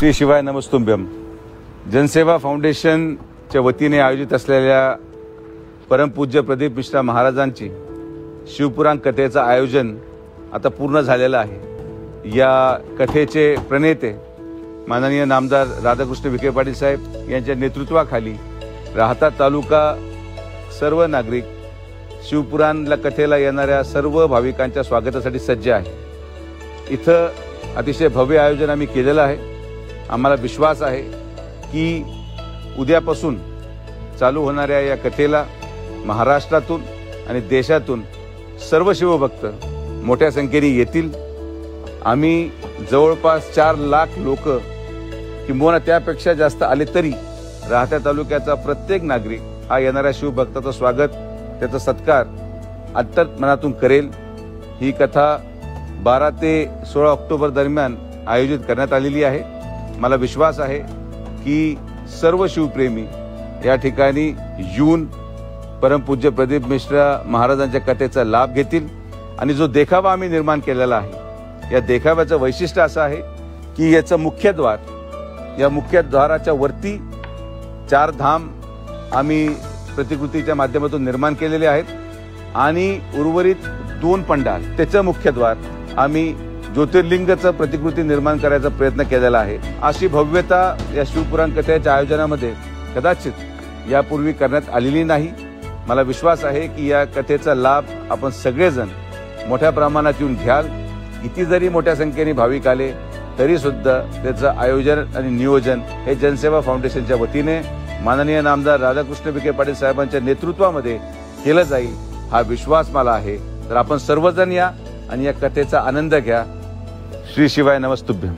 श्री शिवाय नमस्तुभ्यम जनसेवा फाउंडेशनच्या वतीने आयोजित असलेल्या परमपूज्य प्रदीप मिश्रा महाराजांची शिवपुराण कथेचं आयोजन आता पूर्ण झालेलं आहे। या कथेचे प्रणेते माननीय नामदार राधाकृष्ण विखे पाटील साहेब यांच्या नेतृत्वाखाली राहता तालुका सर्व नागरिक शिवपुराण कथेला येणाऱ्या सर्व भाविकांच्या स्वागतासाठी सज्ज आहे। इथं अतिशय भव्य आयोजन आम्ही केलेलं आहे। आम्हाला विश्वास आहे की उद्यापासून चालू होणाऱ्या या कथेला महाराष्ट्रातून आणि देशातून सर्व शिवभक्त मोठ्या संख्येने येतील। आम्ही जवळपास 4 लाख लोक किंवा त्यापेक्षा जास्त आले तरी राहत्या तालुक्याचा प्रत्येक नागरिक हा येणाऱ्या शिवभक्ताचं स्वागत त्याचा सत्कार अंतर्गत मनातून करेल। ही कथा 12 ते 16 ऑक्टोबर दरम्यान आयोजित करण्यात आलेली आहे। मला विश्वास आहे की सर्व शिवप्रेमी या ठिकाणी येऊन परमपूज्य प्रदीप मिश्रा महाराजांच्या कथेचा लाभ घेतील। आणि जो देखावा आम्ही निर्माण केलेला आहे या देखाव्याचं वैशिष्ट्य असं आहे की याचं मुख्यद्वार या मुख्यद्वाराच्या वरती 4 धाम आम्ही प्रतिकृतीच्या माध्यमातून निर्माण केलेले आहेत आणि उर्वरित 2 पंडाल त्याचं मुख्यद्वार आम्ही ज्योतिर्लिंगाचं प्रतिकृती निर्माण करायचा प्रयत्न केलेला आहे। अशी भव्यता या शिवपुराण कथेच्या आयोजनामध्ये कदाचित यापूर्वी करण्यात आलेली नाही। मला विश्वास आहे की या कथेचा लाभ आपण सगळेजण मोठ्या प्रमाणात येऊन घ्याल। किती जरी मोठ्या संख्येने भाविक आले तरी सुद्धा त्याचं आयोजन आणि नियोजन हे जनसेवा फाउंडेशनच्या वतीने माननीय नामदार राधाकृष्ण विखे पाटील साहेबांच्या नेतृत्वामध्ये केलं जाईल हा विश्वास मला आहे। तर आपण सर्वजण या आणि या कथेचा आनंद घ्या। श्री शिवाय नमस्तुभ्यम।